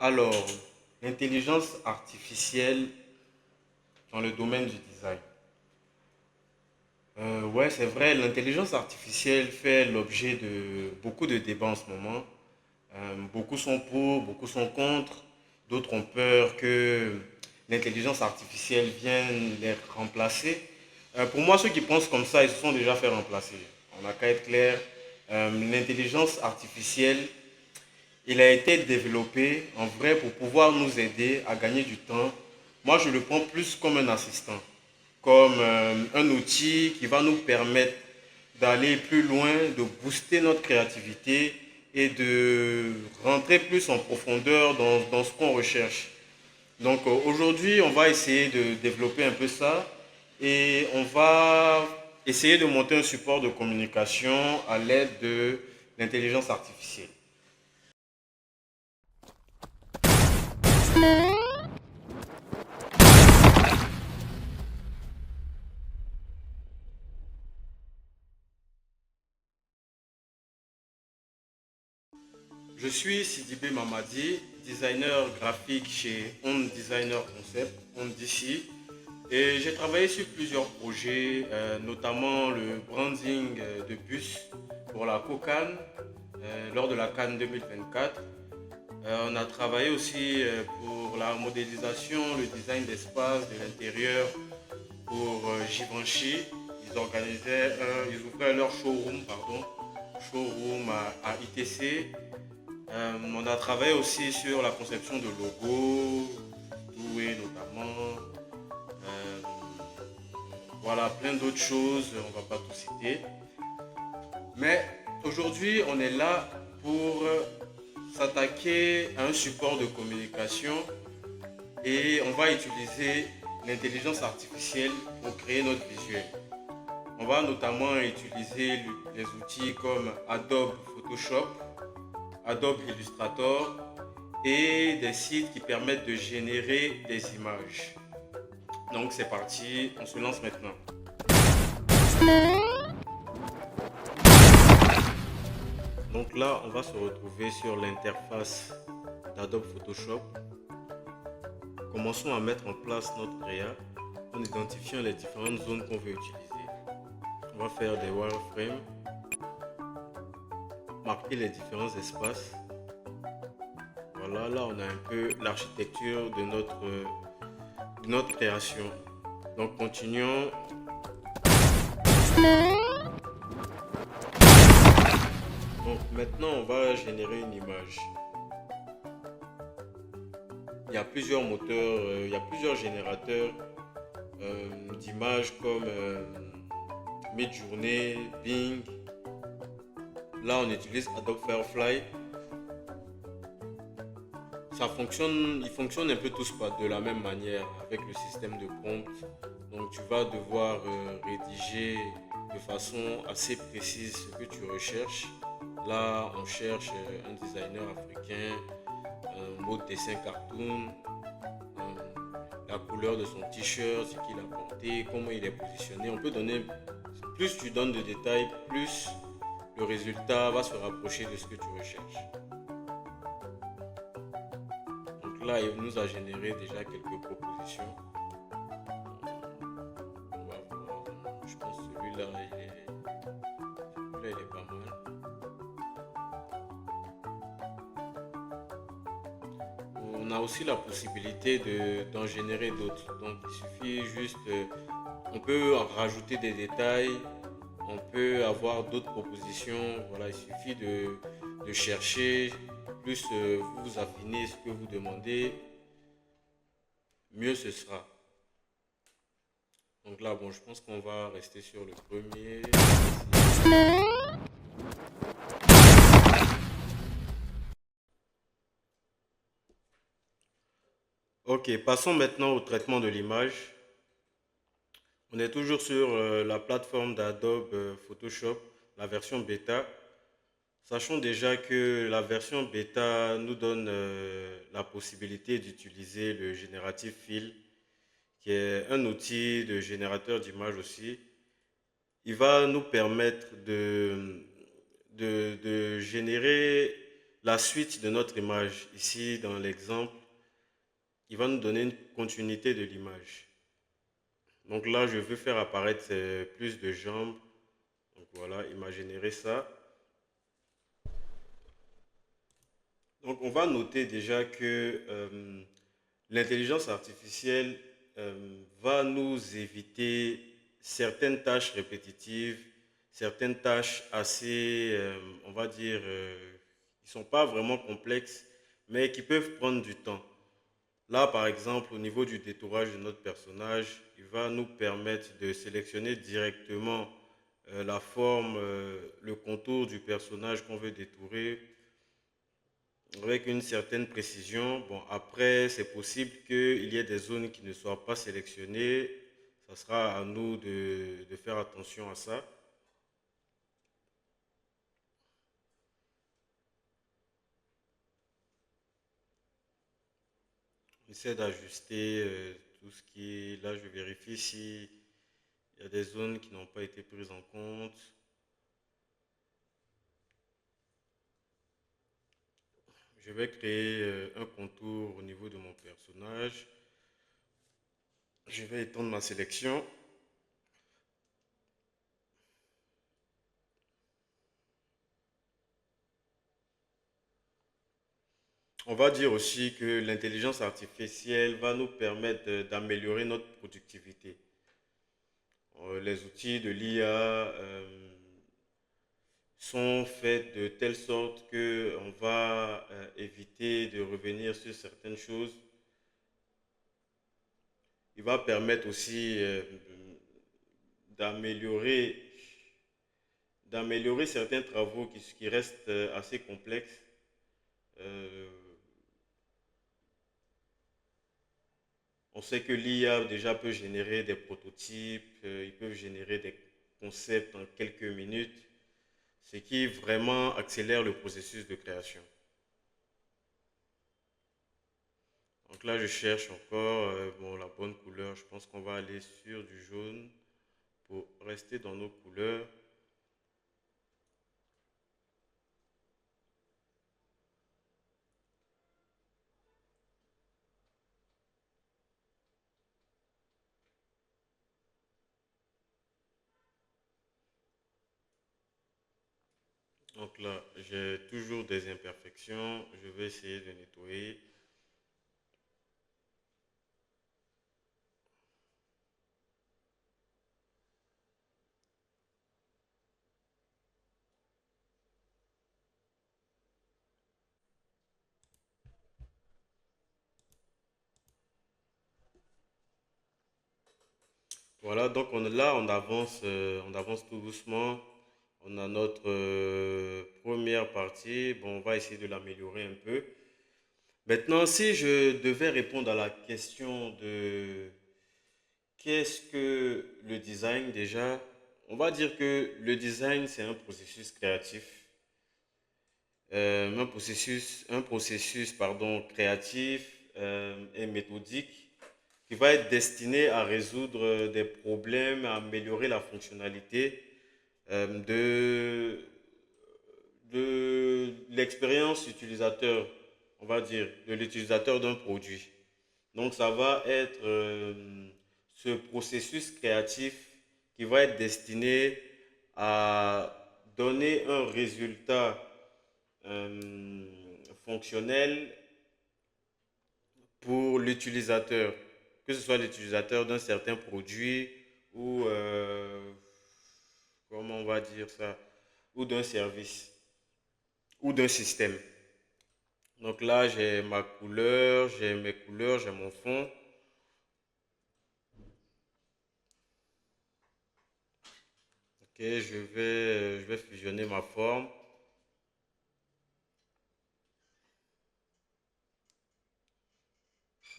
Alors, l'intelligence artificielle dans le domaine du design. Ouais, c'est vrai, l'intelligence artificielle fait l'objet de beaucoup de débats en ce moment. Beaucoup sont pour, beaucoup sont contre. D'autres ont peur que l'intelligence artificielle vienne les remplacer. Pour moi, ceux qui pensent comme ça, ils se sont déjà fait remplacer. On n'a qu'à être clair. L'intelligence artificielle, il a été développé en vrai pour pouvoir nous aider à gagner du temps. Moi, je le prends plus comme un assistant, comme un outil qui va nous permettre d'aller plus loin, de booster notre créativité et de rentrer plus en profondeur dans ce qu'on recherche. Donc aujourd'hui, on va essayer de développer un peu ça et on va essayer de monter un support de communication à l'aide de l'intelligence artificielle. Je suis Sidibé Mamadi, designer graphique chez On Designer Concept, On DC. Et j'ai travaillé sur plusieurs projets, notamment le branding de bus pour la COCAN lors de la CAN 2024. On a travaillé aussi pour la modélisation, le design d'espace de l'intérieur pour Givenchy. Ils ouvraient leur showroom, à ITC. On a travaillé aussi sur la conception de logos, Doué notamment. Euh, voilà, plein d'autres choses, on ne va pas tout citer. Mais aujourd'hui, on est là pour s'attaquer à un support de communication et on va utiliser l'intelligence artificielle pour créer notre visuel. On va notamment utiliser les outils comme Adobe Photoshop, Adobe Illustrator et des sites qui permettent de générer des images. Donc c'est parti, on se lance maintenant. Donc là, on va se retrouver sur l'interface d'Adobe Photoshop. Commençons à mettre en place notre créa en identifiant les différentes zones qu'on veut utiliser. On va faire des wireframes, marquer les différents espaces. Voilà, là on a un peu l'architecture de notre création. Donc continuons. Donc maintenant on va générer une image. Il y a plusieurs moteurs, il y a plusieurs générateurs d'images comme Midjourney, Bing. Là on utilise Adobe Firefly. Il fonctionne un peu tous de la même manière avec le système de prompt. Donc tu vas devoir rédiger de façon assez précise ce que tu recherches. Là, on cherche un designer africain, un mot de dessin cartoon, la couleur de son t-shirt, ce qu'il a porté, comment il est positionné. On peut donner, plus tu donnes de détails, plus le résultat va se rapprocher de ce que tu recherches. Donc là, il nous a généré déjà quelques propositions. On va voir. Je pense que celui-là, il est pas mal. On a aussi la possibilité d'en générer d'autres. Donc il suffit juste, on peut rajouter des détails, on peut avoir d'autres propositions. Voilà, il suffit de chercher. Plus vous affinez ce que vous demandez, mieux ce sera. Donc là, bon, je pense qu'on va rester sur le premier. Ok, passons maintenant au traitement de l'image. On est toujours sur la plateforme d'Adobe Photoshop, la version bêta. Sachons déjà que la version bêta nous donne la possibilité d'utiliser le Generative Fill, qui est un outil de générateur d'images aussi. Il va nous permettre de générer la suite de notre image. Ici, dans l'exemple, il va nous donner une continuité de l'image. Donc là, je veux faire apparaître plus de jambes. Donc voilà, il m'a généré ça. Donc on va noter déjà que l'intelligence artificielle va nous éviter certaines tâches répétitives, certaines tâches assez, on va dire, qui ne sont pas vraiment complexes, mais qui peuvent prendre du temps. Là, par exemple, au niveau du détourage de notre personnage, il va nous permettre de sélectionner directement la forme, le contour du personnage qu'on veut détourer avec une certaine précision. Bon, après, c'est possible qu'il y ait des zones qui ne soient pas sélectionnées. Ça sera à nous de faire attention à ça. On essaie d'ajuster tout ce qui est... Là, je vérifie s'il y a des zones qui n'ont pas été prises en compte. Je vais créer un contour au niveau de mon personnage. Je vais étendre ma sélection. On va dire aussi que l'intelligence artificielle va nous permettre d'améliorer notre productivité. Les outils de l'IA sont faits de telle sorte que on va éviter de revenir sur certaines choses. Il va permettre aussi d'améliorer d'améliorer certains travaux qui restent assez complexes. Euh, on sait que l'IA déjà peut générer des prototypes, ils peuvent générer des concepts en quelques minutes, ce qui vraiment accélère le processus de création. Donc là, je cherche encore bon, la bonne couleur. Je pense qu'on va aller sur du jaune pour rester dans nos couleurs. Donc là, j'ai toujours des imperfections. Je vais essayer de nettoyer. Voilà, donc là, on avance tout doucement. On a notre première partie. Bon, on va essayer de l'améliorer un peu. Maintenant, si je devais répondre à la question de qu'est-ce que le design déjà, on va dire que le design, c'est un processus créatif, un processus pardon, créatif et méthodique qui va être destiné à résoudre des problèmes, à améliorer la fonctionnalité de l'expérience utilisateur, on va dire, de l'utilisateur d'un produit. Donc ça va être ce processus créatif qui va être destiné à donner un résultat euh, fonctionnel pour l'utilisateur, que ce soit l'utilisateur d'un certain produit ou, comment on va dire ça, ou d'un service ou d'un système. Donc là, j'ai ma couleur, j'ai mes couleurs, j'ai mon fond. Ok, je vais fusionner ma forme.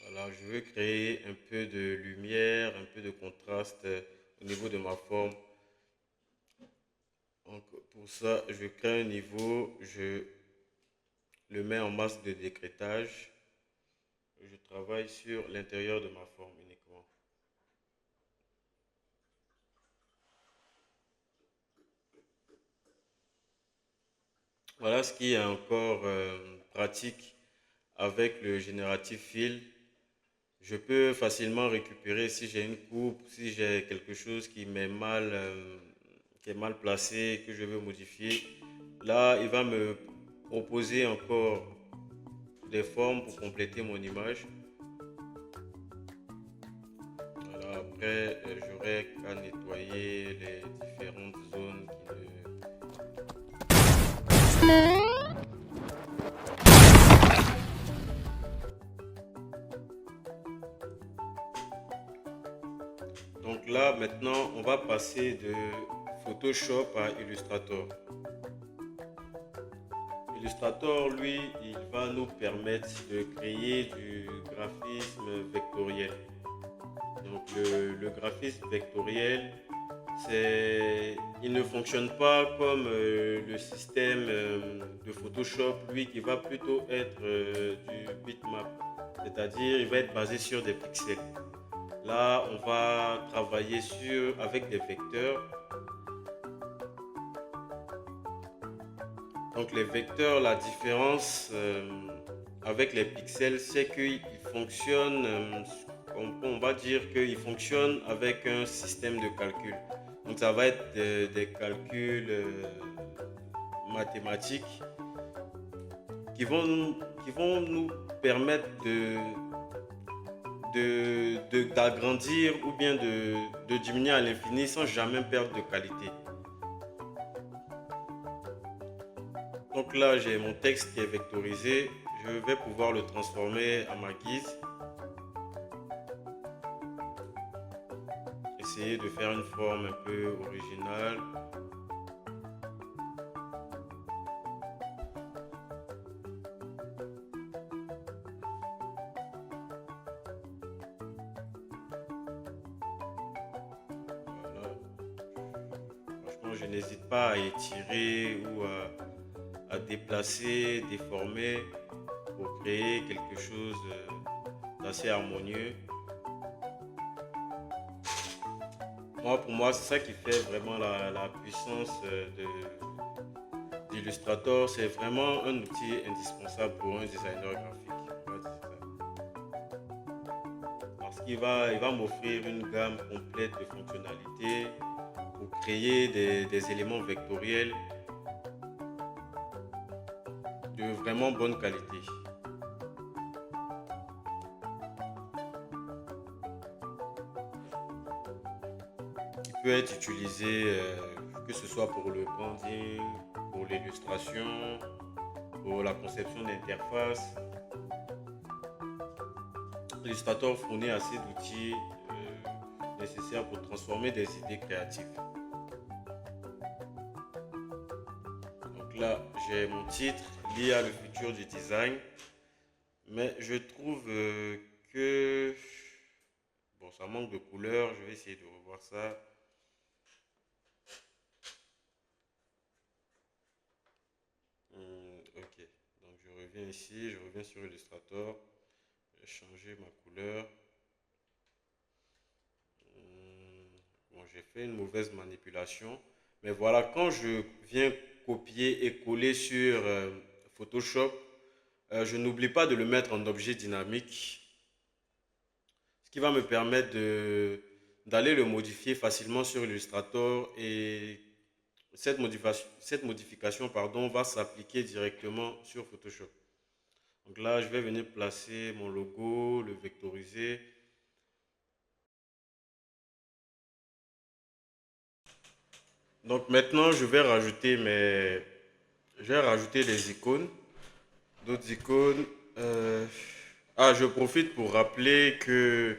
Voilà, je veux créer un peu de lumière, un peu de contraste au niveau de ma forme. Donc pour ça, je crée un niveau, je le mets en masque de décrétage. Je travaille sur l'intérieur de ma forme uniquement. Voilà ce qui est encore pratique avec le génératif fill. Je peux facilement récupérer si j'ai une coupe, si j'ai quelque chose qui est mal placé, que je veux modifier. Là, il va me proposer encore des formes pour compléter mon image. Voilà, après, j'aurai qu'à nettoyer les différentes zones Donc là, maintenant, on va passer de Photoshop à Illustrator. Illustrator, lui, il va nous permettre de créer du graphisme vectoriel. Donc le graphisme vectoriel, il ne fonctionne pas comme le système de Photoshop, lui qui va plutôt être du bitmap, c'est-à-dire il va être basé sur des pixels. Là, on va travailler avec des vecteurs. Donc les vecteurs, la différence avec les pixels, c'est qu'ils fonctionnent, on va dire qu'ils fonctionnent avec un système de calcul. Donc ça va être des calculs mathématiques qui vont nous permettre d'agrandir ou bien de diminuer à l'infini sans jamais perdre de qualité. Donc là, j'ai mon texte qui est vectorisé. Je vais pouvoir le transformer à ma guise. Essayer de faire une forme un peu originale. Voilà. Franchement, je n'hésite pas à étirer ou à déplacer, déformer pour créer quelque chose d'assez harmonieux. Pour moi, c'est ça qui fait vraiment la puissance d'Illustrator. C'est vraiment un outil indispensable pour un designer graphique. Parce il va m'offrir une gamme complète de fonctionnalités pour créer des éléments vectoriels de vraiment bonne qualité. Il peut être utilisé que ce soit pour le branding, pour l'illustration, pour la conception d'interface. L'Illustrator fournit assez d'outils nécessaires pour transformer des idées créatives. Donc là, j'ai mon titre, l'IA, le futur du design. Mais je trouve que bon, ça manque de couleur. Je vais essayer de revoir ça. Ok, donc je reviens ici, je reviens sur Illustrator. Je vais changer ma couleur. Bon, j'ai fait une mauvaise manipulation. Mais voilà, quand je viens copier et coller sur Photoshop, je n'oublie pas de le mettre en objet dynamique, ce qui va me permettre d'aller le modifier facilement sur Illustrator et cette modification pardon, va s'appliquer directement sur Photoshop. Donc là, je vais venir placer mon logo, le vectoriser. Donc maintenant, je vais rajouter des icônes, d'autres icônes. Euh, je profite pour rappeler que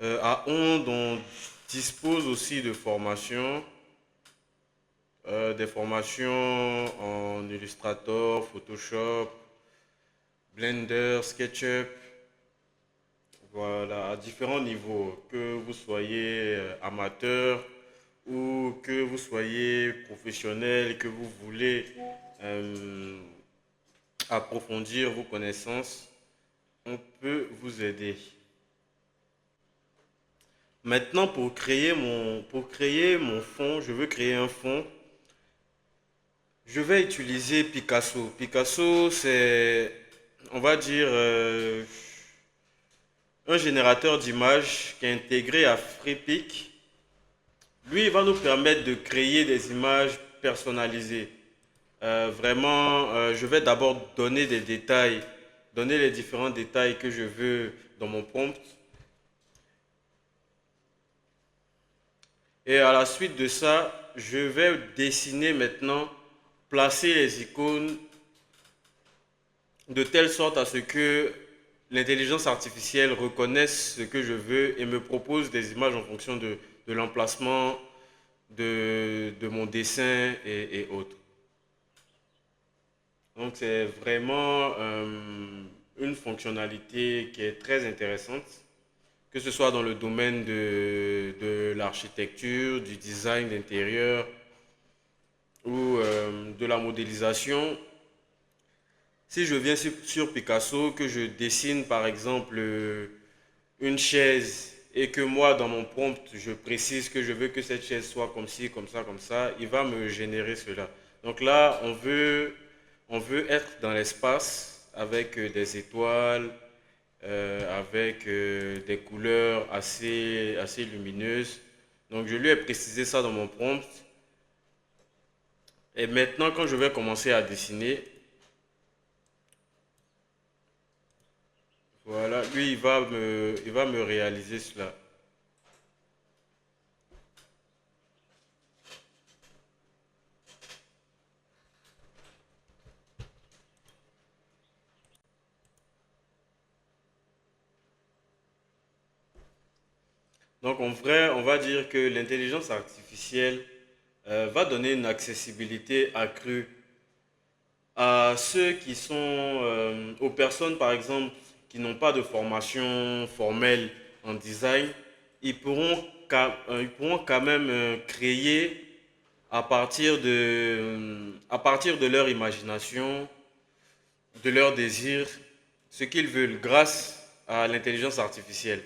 à Onde, on dispose aussi de formations, des formations en Illustrator, Photoshop, Blender, SketchUp, voilà, à différents niveaux, que vous soyez amateur ou que vous soyez professionnel, que vous voulez euh, approfondir vos connaissances, on peut vous aider. Maintenant, pour créer mon fond, je veux créer un fond. Je vais utiliser Picasso. Picasso, c'est, on va dire, un générateur d'images qui est intégré à FreePic. Lui, il va nous permettre de créer des images personnalisées. Vraiment, je vais d'abord donner des détails, donner les différents détails que je veux dans mon prompt. Et à la suite de ça, je vais dessiner maintenant, placer les icônes de telle sorte à ce que l'intelligence artificielle reconnaisse ce que je veux et me propose des images en fonction de l'emplacement de mon dessin et autres. Donc c'est vraiment une fonctionnalité qui est très intéressante, que ce soit dans le domaine de l'architecture, du design d'intérieur ou de la modélisation. Si je viens sur Picasso, que je dessine par exemple une chaise et que moi dans mon prompt je précise que je veux que cette chaise soit comme ci, comme ça, il va me générer cela. Donc là, on veut être dans l'espace avec des étoiles, avec des couleurs assez lumineuses. Donc je lui ai précisé ça dans mon prompt. Et maintenant, quand je vais commencer à dessiner, voilà, lui, il va me réaliser cela. Donc, en vrai, on va dire que l'intelligence artificielle va donner une accessibilité accrue à ceux qui sont, aux personnes, par exemple, qui n'ont pas de formation formelle en design. Ils pourront quand même créer à partir de leur imagination, de leurs désirs, ce qu'ils veulent grâce à l'intelligence artificielle.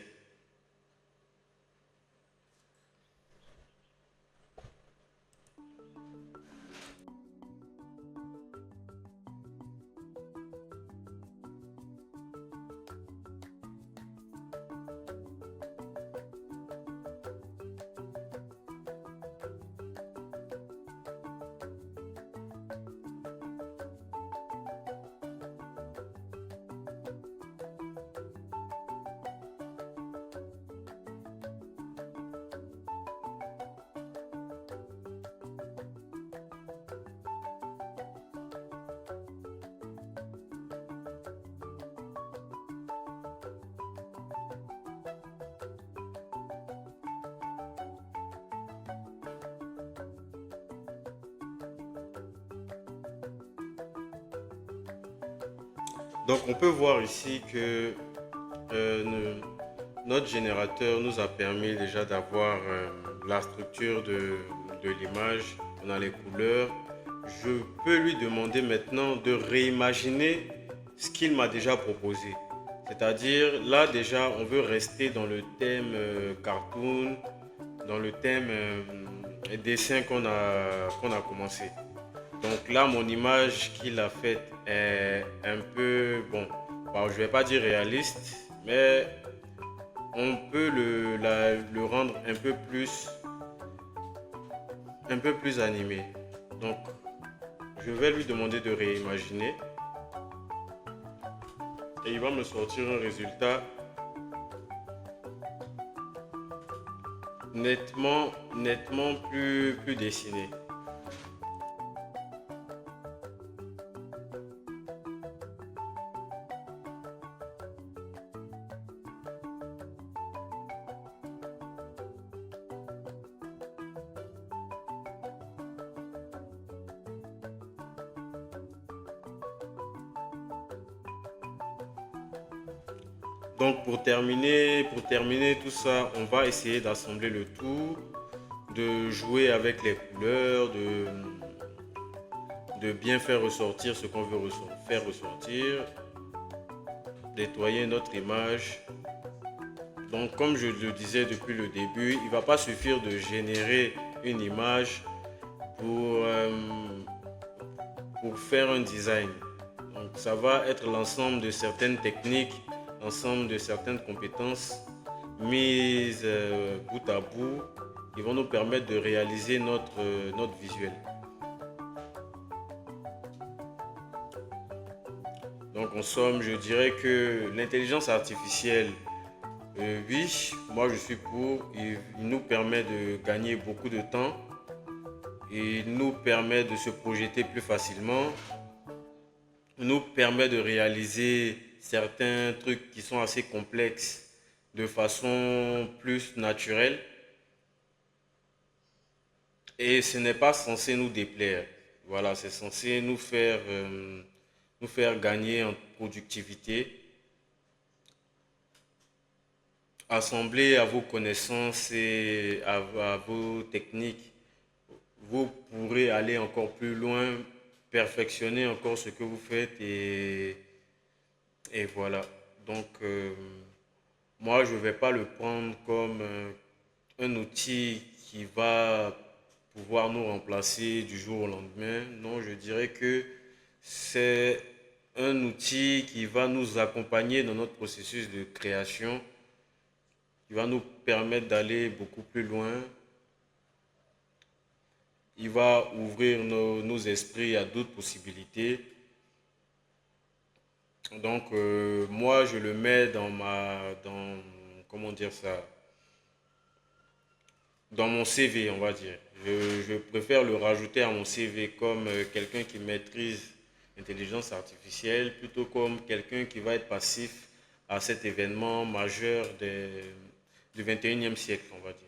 Donc on peut voir ici que notre générateur nous a permis déjà d'avoir la structure de l'image, on a les couleurs. Je peux lui demander maintenant de réimaginer ce qu'il m'a déjà proposé. C'est-à-dire, là déjà, on veut rester dans le thème cartoon, dans le thème dessin qu'on a commencé. Donc là, mon image qu'il a faite est un peu, bon, je ne vais pas dire réaliste, mais on peut le rendre un peu plus animé. Donc, je vais lui demander de réimaginer et il va me sortir un résultat nettement plus dessiné. Donc pour terminer tout ça, on va essayer d'assembler le tout, de jouer avec les couleurs, de bien faire ressortir ce qu'on veut faire ressortir, nettoyer notre image. Donc comme je le disais depuis le début, il ne va pas suffire de générer une image pour, pour faire un design. Donc ça va être l'ensemble de certaines techniques, l'ensemble de certaines compétences mises bout à bout qui vont nous permettre de réaliser notre visuel. Donc en somme, je dirais que l'intelligence artificielle, oui, moi je suis pour. Il nous permet de gagner beaucoup de temps. Il nous permet de se projeter plus facilement. Il nous permet de réaliser certains trucs qui sont assez complexes de façon plus naturelle. Et ce n'est pas censé nous déplaire. Voilà, c'est censé nous faire gagner en productivité. Assemblé à vos connaissances et à vos techniques, vous pourrez aller encore plus loin, perfectionner encore ce que vous faites et voilà. Donc, moi, je ne vais pas le prendre comme un outil qui va pouvoir nous remplacer du jour au lendemain. Non, je dirais que c'est un outil qui va nous accompagner dans notre processus de création, qui va nous permettre d'aller beaucoup plus loin. Il va ouvrir nos esprits à d'autres possibilités. Donc, moi, je le mets comment dire ça, dans mon CV, on va dire. Je préfère le rajouter à mon CV comme quelqu'un qui maîtrise l'intelligence artificielle, plutôt comme quelqu'un qui va être passif à cet événement majeur du 21e siècle, on va dire.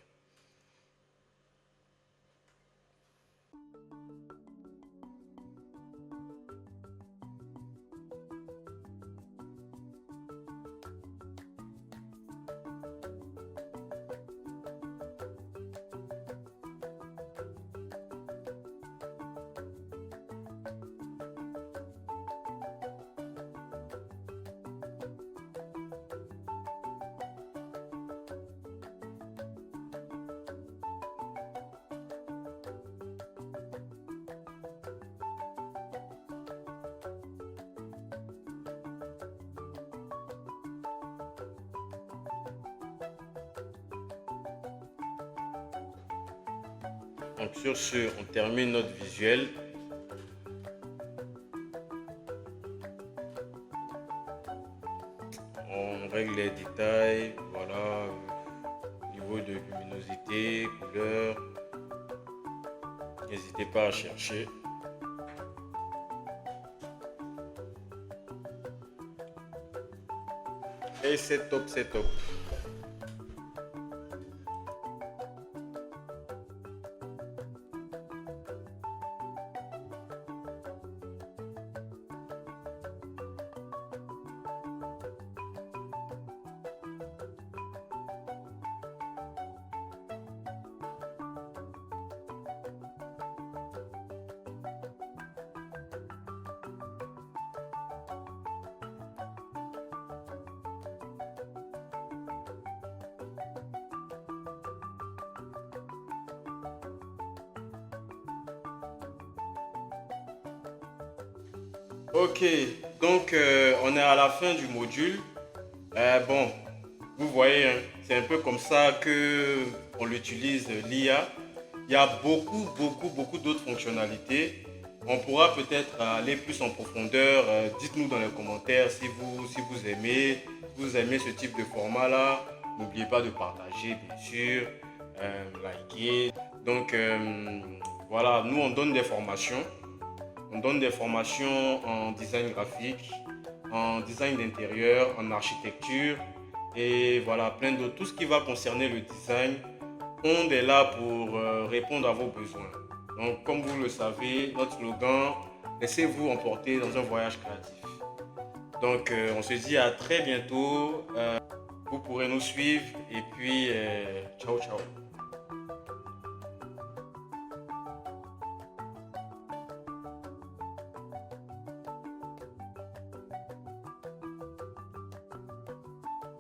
Donc sur ce, on termine notre visuel. On règle les détails, voilà, niveau de luminosité, couleur. N'hésitez pas à chercher. Et c'est top, c'est top. Ok, donc on est à la fin du module. Bon, vous voyez, hein, c'est un peu comme ça que on l'utilise l'IA. Il y a beaucoup d'autres fonctionnalités. On pourra peut-être aller plus en profondeur. Dites-nous dans les commentaires si vous aimez ce type de format-là. N'oubliez pas de partager, bien sûr, liker. Donc voilà, nous on donne des formations. On donne des formations en design graphique, en design d'intérieur, en architecture et voilà, plein d'autres. Tout ce qui va concerner le design, on est là pour répondre à vos besoins. Donc, comme vous le savez, notre slogan, laissez-vous emporter dans un voyage créatif. Donc, on se dit à très bientôt. Vous pourrez nous suivre et puis, ciao, ciao.